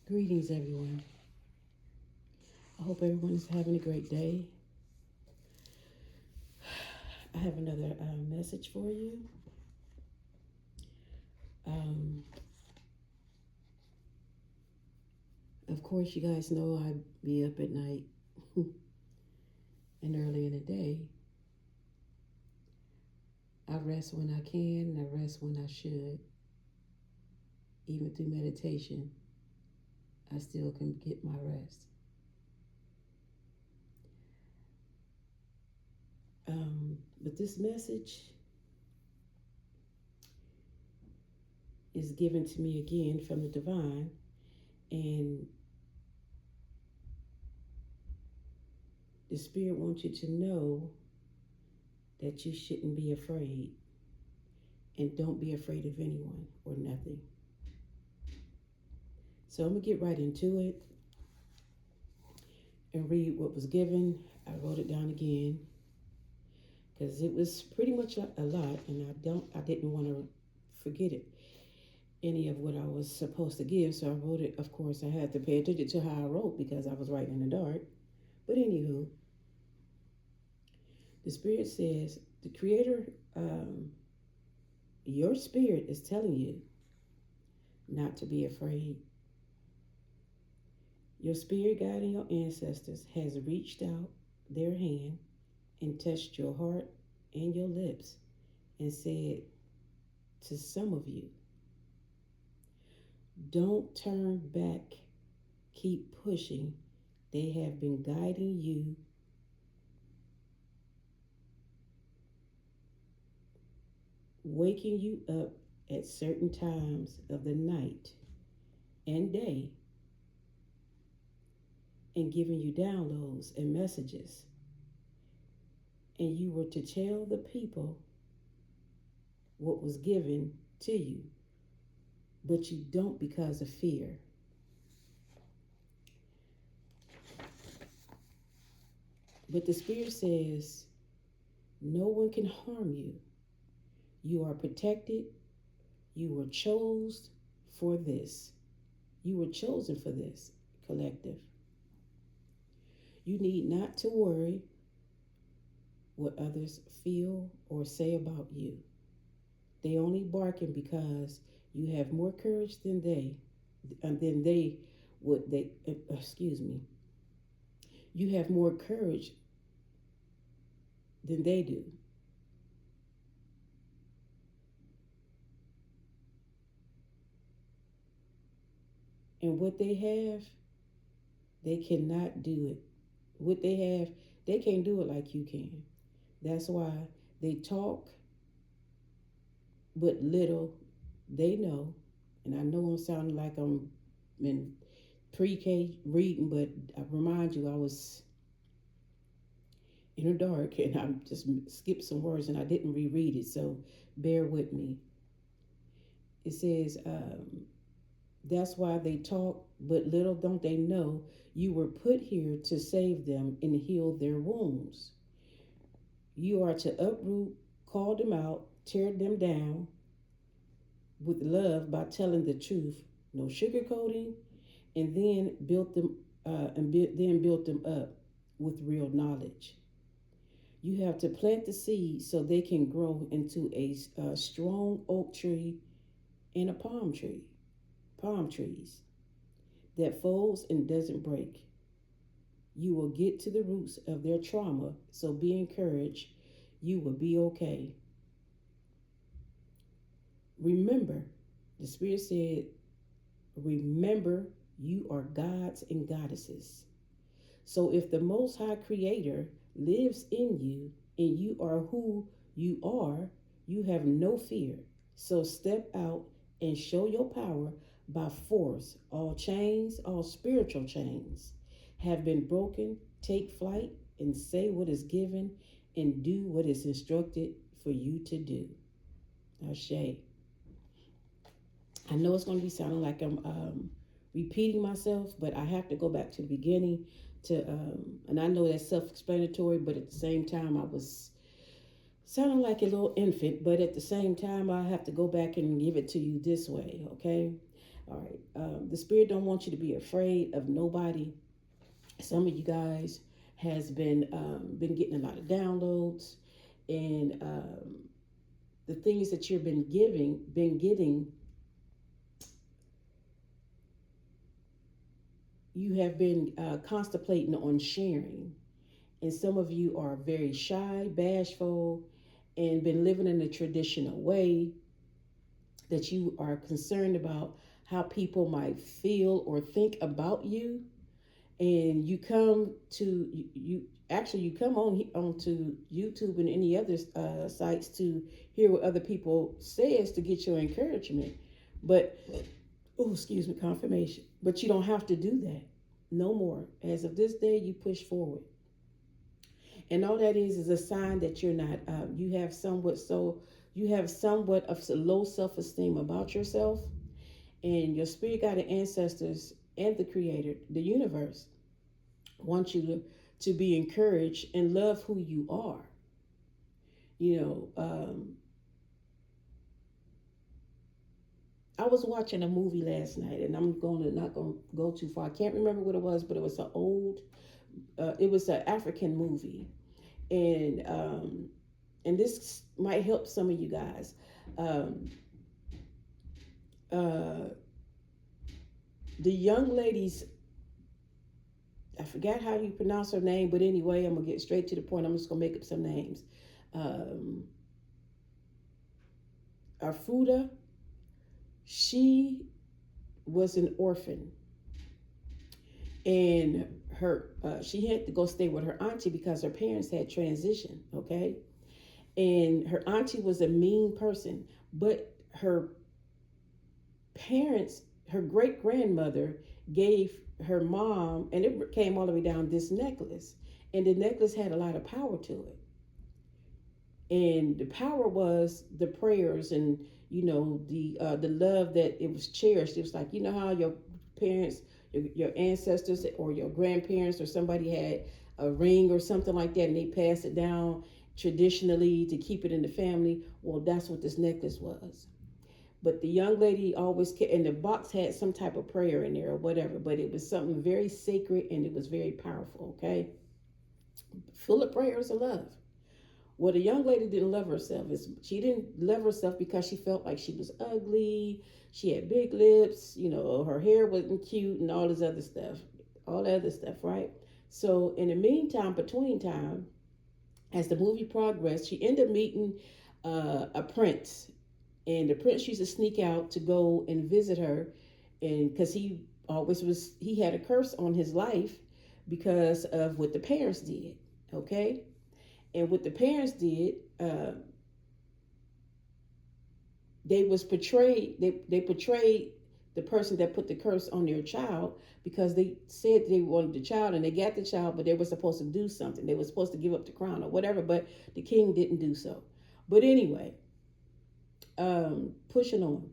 Greetings, everyone. I hope everyone is having a great day. I have another message for you. Um, of course, you guys know I be up at night and early in the day. I rest when I can, and I rest when I should. Even through meditation, I still can get my rest. But this message is given to me again from the divine, and the spirit wants you to know that you shouldn't be afraid, and don't be afraid of anyone or nothing. So I'm going to get right into it and read what was given. I wrote it down again because it was pretty much a lot, and I didn't want to forget it, any of what I was supposed to give. So I wrote it. Of course, I had to pay attention to how I wrote because I was writing in the dark. But anywho, the spirit says the creator, your spirit is telling you not to be afraid. Your spirit guide and your ancestors has reached out their hand and touched your heart and your lips and said to some of you, don't turn back, keep pushing. They have been guiding you, waking you up at certain times of the night and day, and giving you downloads and messages. And you were to tell the people what was given to you, but you don't because of fear. But the Spirit says, no one can harm you. You are protected. You were chosen for this. You were chosen for this, collective. You need not to worry what others feel or say about you. They only barking because you have more courage than they would. Excuse me. You have more courage than they do. And what they have, they cannot do it. What they have, they can't do it like you can. That's why they talk, but little they know. And I know I'm sounding like I'm in pre-K reading, but I remind you I was in the dark and I just skipped some words and I didn't reread it. So bear with me. It says, that's why they talk, but little don't they know you were put here to save them and heal their wounds. You are to uproot, call them out, tear them down with love by telling the truth, no sugarcoating, and then build them up with real knowledge. You have to plant the seeds so they can grow into a strong oak tree and a palm trees that folds and doesn't break. You will get to the roots of their trauma, so be encouraged. You will be okay. Remember, the Spirit said, remember, you are gods and goddesses. So if the Most High Creator lives in you and you are who you are, you have no fear. So step out and show your power by force. All chains, all spiritual chains have been broken. Take flight and say what is given and do what is instructed for you to do. Ashe. I know it's going to be sounding like I'm repeating myself, but I have to go back to the beginning and I know that's self-explanatory, but at the same time, I was sounding like a little infant, but at the same time, I have to go back and give it to you this way, okay? All right. The Spirit don't want you to be afraid of nobody. Some of you guys has been getting a lot of downloads, and the things that you've been getting, you have been contemplating on sharing. And some of you are very shy, bashful, and been living in a traditional way, that you are concerned about how people might feel or think about you. And you come to you come on to YouTube and any other sites to hear what other people says to get your encouragement. But oh, excuse me, confirmation. But you don't have to do that no more. As of this day, you push forward. And all that is a sign that you're not you have somewhat of low self-esteem about yourself, and your spirit guided ancestors and the creator, the universe, want you to be encouraged and love who you are. You know, I was watching a movie last night, and I'm going to not going to go too far. I can't remember what it was, but it was an African movie, and this might help some of you guys. Um, uh, the young lady's, I forgot how you pronounce her name, but anyway, I'm gonna get straight to the point. I'm just gonna make up some names. Um, Arfuda, she was an orphan, and she had to go stay with her auntie because her parents had transitioned. Okay, and her auntie was a mean person, but parents, her great grandmother gave her mom, and it came all the way down, this necklace, and the necklace had a lot of power to it. And the power was the prayers, and the love that it was cherished. It was like, you know how your parents, your ancestors or your grandparents or somebody had a ring or something like that, and they passed it down traditionally to keep it in the family. Well, that's what this necklace was. But the young lady always kept, and the box had some type of prayer in there or whatever, but it was something very sacred, and it was very powerful. Okay, full of prayers of love. Well, the young lady didn't love herself. She didn't love herself because she felt like she was ugly. She had big lips. Her hair wasn't cute, and all this other stuff, right? So in the meantime, between time, as the movie progressed, she ended up meeting a prince, and the prince used to sneak out to go and visit her, and because he had a curse on his life because of what the parents did. Okay, and what the parents did, they portrayed the person that put the curse on their child, because they said they wanted the child and they got the child, but they were supposed to do something. They were supposed to give up the crown or whatever, but the king didn't do so. But anyway, pushing on.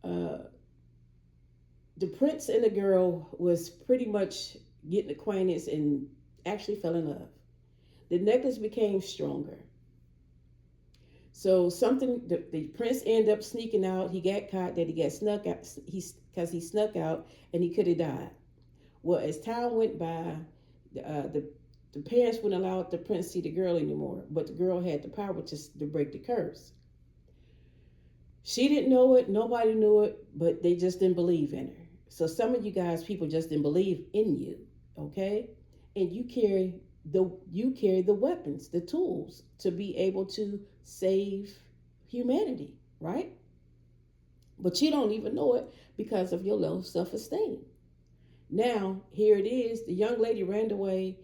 Uh, the prince and the girl was pretty much getting acquainted and actually fell in love. The necklace became stronger. So the prince ended up sneaking out. He got caught. That he got snuck out. Because he snuck out and he could have died. Well, as time went by, the parents wouldn't allow the prince to see the girl anymore. But the girl had the power to break the curse. She didn't know it. Nobody knew it. But they just didn't believe in her. So some of you guys, people just didn't believe in you. Okay, and you carry the weapons, the tools to be able to save humanity, right? But you don't even know it because of your low self-esteem. Now, here it is. The young lady ran away.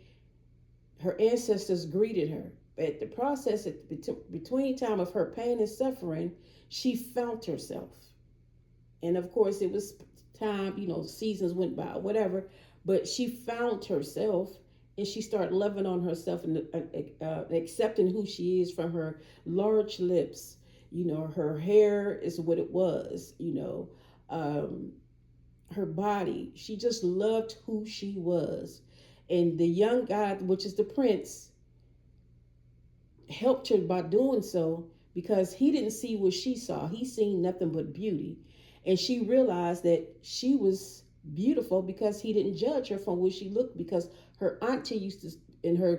Her ancestors greeted her. At the process, between time of her pain and suffering, she found herself. And of course, it was time, seasons went by, whatever. But she found herself, and she started loving on herself and accepting who she is from her large lips. Her hair is what it was. Her body. She just loved who she was. And the young guy, which is the prince, helped her by doing so, because he didn't see what she saw. He seen nothing but beauty. And she realized that she was beautiful because he didn't judge her from what she looked, because her auntie used to and her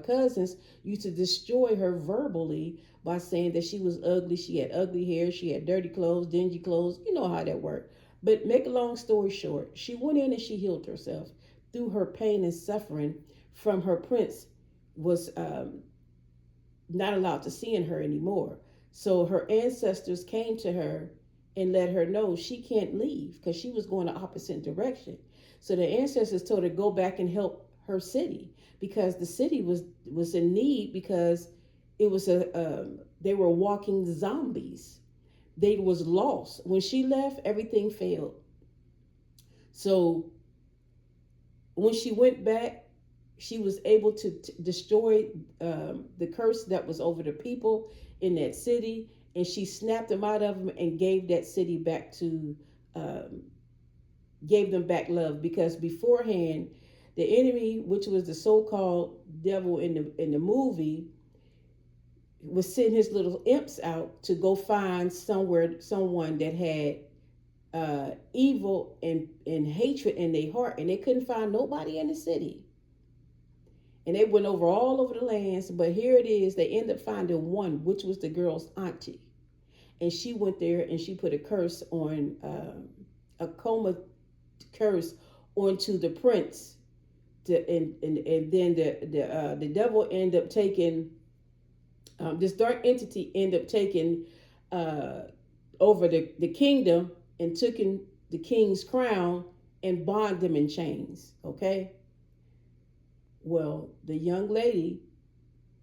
cousins used to destroy her verbally by saying that she was ugly, she had ugly hair, she had dirty clothes, dingy clothes. You know how that worked. But make a long story short, she went in and she healed herself through her pain and suffering from her prince was not allowed to see in her anymore. So her ancestors came to her and let her know she can't leave because she was going the opposite direction. So the ancestors told her go back and help her city, because the city was in need, because it was they were walking zombies. They was lost. When she left, everything failed. So when she went back, she was able to destroy the curse that was over the people in that city, and she snapped them out of them and gave that city back to um, gave them back love, because beforehand the enemy, which was the so-called devil in the movie, was sending his little imps out to go find someone that had evil and hatred in their heart, and they couldn't find nobody in the city. And they went over all over the lands, but here it is. They ended up finding one, which was the girl's auntie, and she went there and she put a curse on a coma curse onto the prince. And then the devil ended up taking this dark entity ended up taking over the kingdom and took in the king's crown and bond them in chains. Okay. Well, the young lady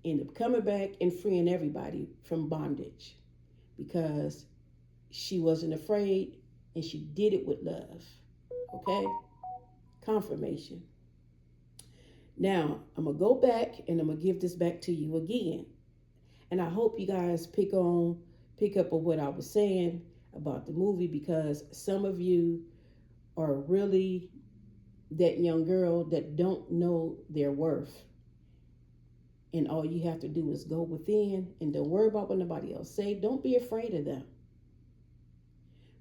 ended up coming back and freeing everybody from bondage because she wasn't afraid and she did it with love. Okay? Confirmation. Now, I'm going to go back and I'm going to give this back to you again. And I hope you guys pick up on what I was saying about the movie, because some of you are really that young girl that don't know their worth. And all you have to do is go within and don't worry about what nobody else say. Don't be afraid of them.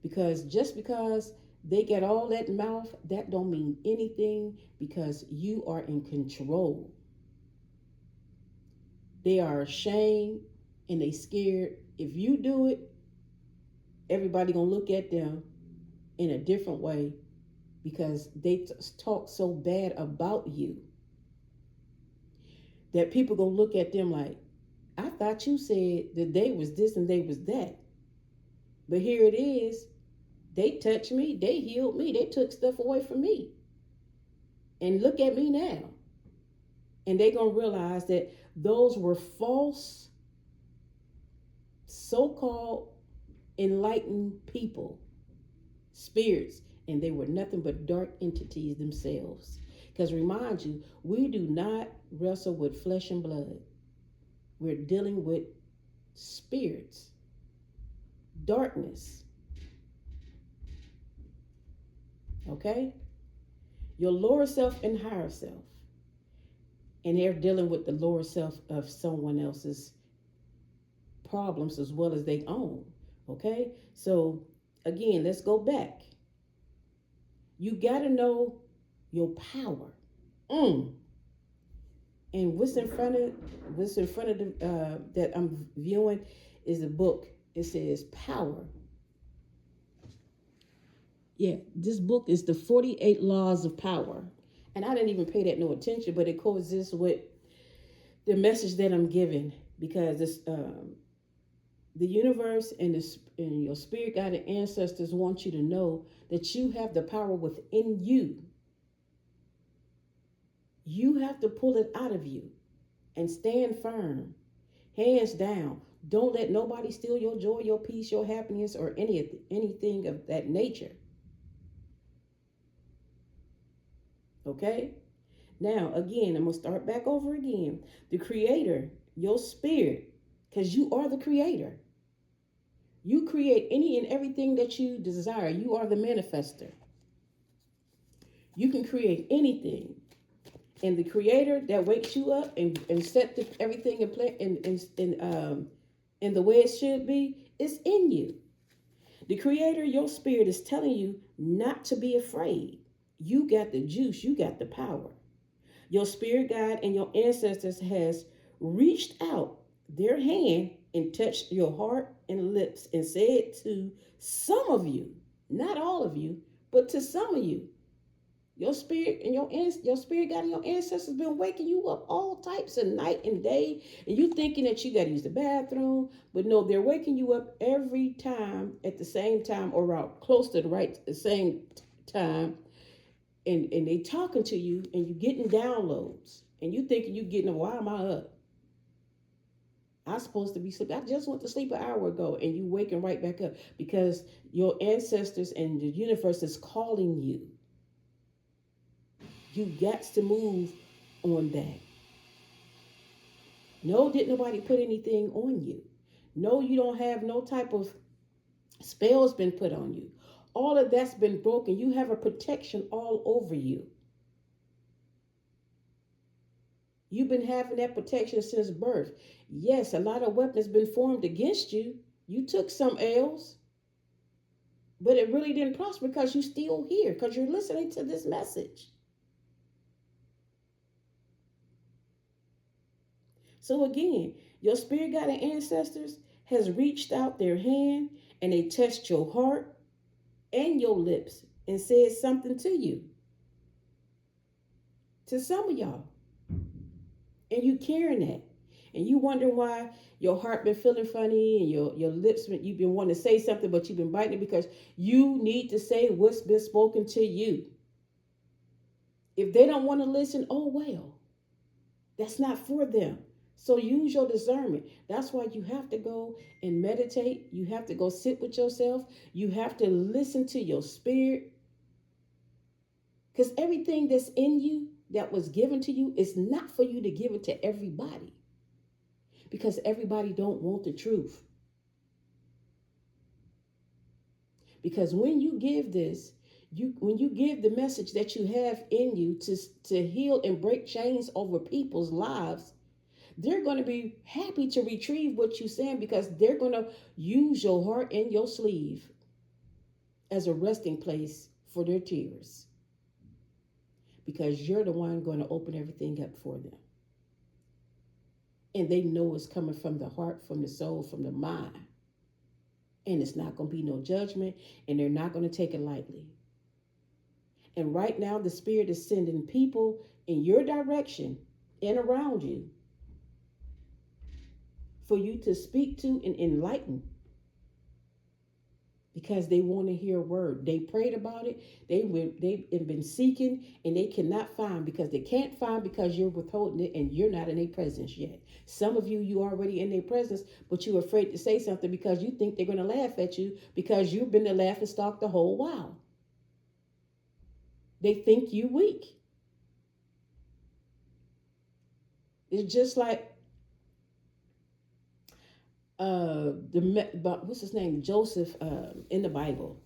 Because just because they get all that mouth, that don't mean anything, because you are in control. They are ashamed and they scared. If you do it, everybody gonna look at them in a different way, because they talk so bad about you that people gonna look at them like, I thought you said that they was this and they was that. But here it is. They touched me. They healed me. They took stuff away from me. And look at me now. And they gonna realize that those were false, so-called enlightened people, spirits, and they were nothing but dark entities themselves. Because remind you, we do not wrestle with flesh and blood. We're dealing with spirits, darkness. Okay? Your lower self and higher self. And they're dealing with the lower self of someone else's problems as well as their own. Okay? So, again, let's go back. You got to know your power. And what's in front of the that I'm viewing is a book. It says Power. Yeah, this book is the 48 Laws of Power. And I didn't even pay that no attention, but it coexists with the message that I'm giving, because it's the universe and your spirit guided ancestors want you to know that you have the power within you. You have to pull it out of you and stand firm, hands down. Don't let nobody steal your joy, your peace, your happiness, or anything of that nature. Okay? Now, again, I'm going to start back over again. The creator, your spirit, because you are the creator. You create any and everything that you desire. You are the manifester. You can create anything. And the creator that wakes you up and set everything in play and And the way it should be is in you. The Creator, your spirit, is telling you not to be afraid. You got the juice, you got the power. Your spirit guide and your ancestors has reached out their hand and touched your heart and lips and said to some of you, not all of you, but to some of you, your spirit and your spirit guide and your ancestors been waking you up all types of night and day, and you thinking that you got to use the bathroom, but no, they're waking you up every time at the same time or out close to the same time, and they talking to you, and you getting downloads, and you thinking you getting, why am I up? I'm supposed to be sleeping. I just went to sleep an hour ago, and you waking right back up because your ancestors and the universe is calling you. You got to move on that. No, did nobody put anything on you? No, you don't have no type of spells been put on you. All of that's been broken. You have a protection all over you. You've been having that protection since birth. Yes, a lot of weapons been formed against you. You took some L's, but it really didn't prosper because you're still here, because you're listening to this message. So again, your spirit guide and ancestors has reached out their hand and they touched your heart and your lips and said something to you. To some of y'all. And you carrying that. And you wonder why your heart been feeling funny and your lips, you've been wanting to say something, but you've been biting it because you need to say what's been spoken to you. If they don't want to listen, oh well. That's not for them. So use your discernment. That's why you have to go and meditate. You have to go sit with yourself. You have to listen to your spirit. Because everything that's in you that was given to you is not for you to give it to everybody. Because everybody don't want the truth. Because when you give this, when you give the message that you have in you to heal and break chains over people's lives, they're going to be happy to retrieve what you're saying because they're going to use your heart and your sleeve as a resting place for their tears. Because you're the one going to open everything up for them. And they know it's coming from the heart, from the soul, from the mind. And it's not going to be no judgment, and they're not going to take it lightly. And right now, the Spirit is sending people in your direction and around you for you to speak to and enlighten, because they want to hear a word. They prayed about it. They've been seeking and they cannot find because they can't find because you're withholding it and you're not in their presence yet. Some of you already in their presence, but you're afraid to say something because you think they're going to laugh at you because you've been the laughing stock the whole while. They think you weak. It's just like what's his name, Joseph, in the Bible.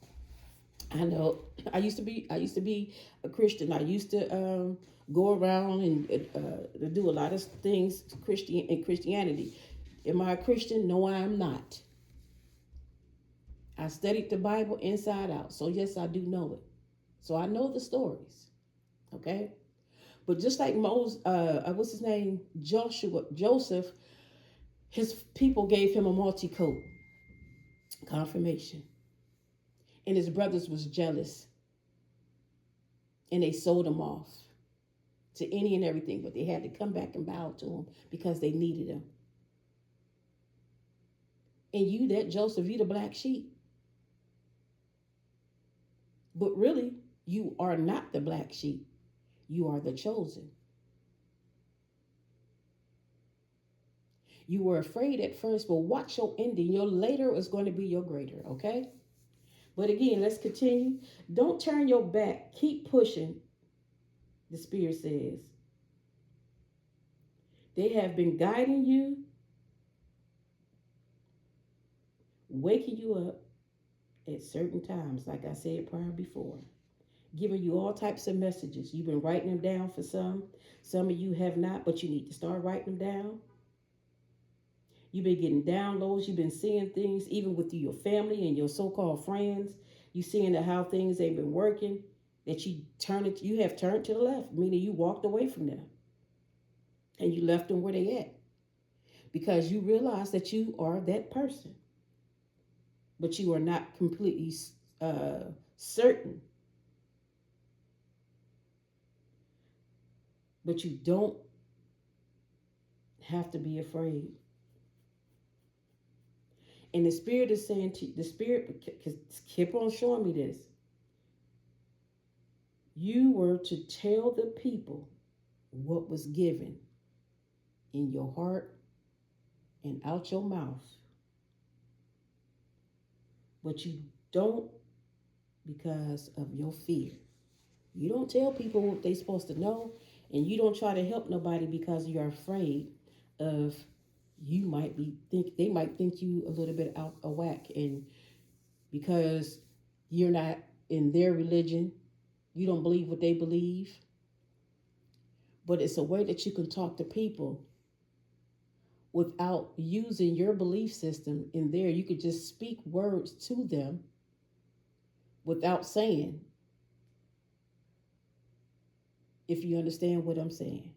I know I used to be a Christian. I used to go around and do a lot of things in Christianity. Am I a Christian? No, I am not. I studied the Bible inside out, so yes, I do know it. So I know the stories. Okay, but just like Moses, what's his name, Joseph, his people gave him a multi coat confirmation, and his brothers was jealous, and they sold him off to any and everything, but they had to come back and bow to him because they needed him. And you, that Joseph, you the black sheep. But really, you are not the black sheep. You are the chosen. You were afraid at first, but watch your ending. Your later is going to be your greater, okay? But again, let's continue. Don't turn your back. Keep pushing, the Spirit says. They have been guiding you, waking you up at certain times, like I said prior before, giving you all types of messages. You've been writing them down for some. Some of you have not, but you need to start writing them down. You've been getting downloads. You've been seeing things, even with your family and your so-called friends. You seeing how things ain't been working. That you have turned to the left, meaning you walked away from them, and you left them where they at, because you realize that you are that person, but you are not completely certain. But you don't have to be afraid. And the Spirit is saying to the Spirit, keep on showing me this. You were to tell the people what was given in your heart and out your mouth. But you don't, because of your fear. You don't tell people what they're supposed to know, and you don't try to help nobody because you're afraid of they might think you a little bit out of whack, and because you're not in their religion, you don't believe what they believe. But it's a way that you can talk to people without using your belief system in there. You could just speak words to them without saying, if you understand what I'm saying.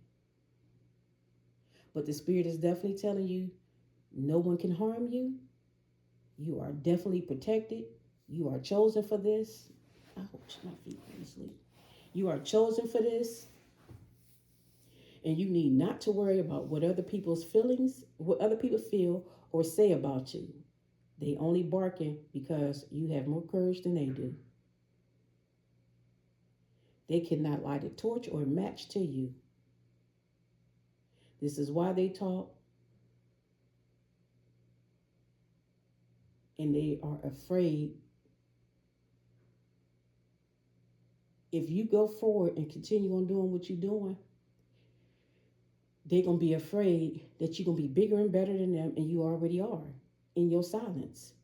But the Spirit is definitely telling you no one can harm you. You are definitely protected. You are chosen for this. Ouch, my feet are asleep. You are chosen for this. And you need not to worry about what other people's feelings, what other people feel or say about you. They only barking because you have more courage than they do. They cannot light a torch or a match to you. This is why they talk. And they are afraid. If you go forward and continue on doing what you're doing, they're going to be afraid that you're going to be bigger and better than them, and you already are in your silence.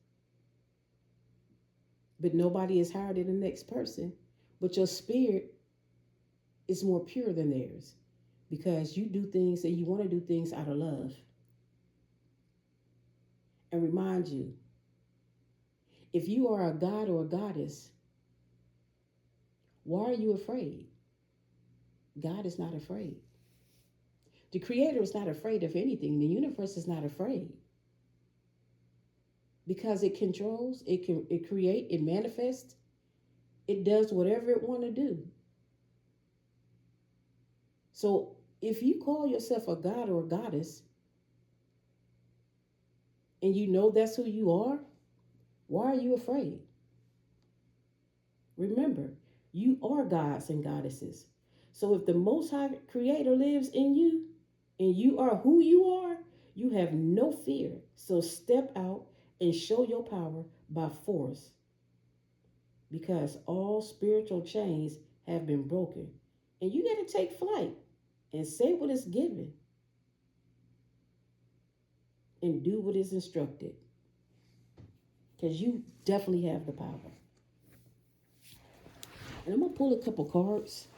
But nobody is higher than the next person. But your spirit is more pure than theirs, because you do things and you want to do things out of love. And remind you, if you are a god or a goddess, why are you afraid? God is not afraid. The Creator is not afraid of anything. The universe is not afraid, because it controls, it create, it manifests, it does whatever it want to do. So if you call yourself a god or a goddess, and you know that's who you are, why are you afraid? Remember, you are gods and goddesses. So if the Most High Creator lives in you, and you are who you are, you have no fear. So step out and show your power by force, because all spiritual chains have been broken. And you got to take flight and say what is given and do what is instructed, because you definitely have the power. And I'm going to pull a couple cards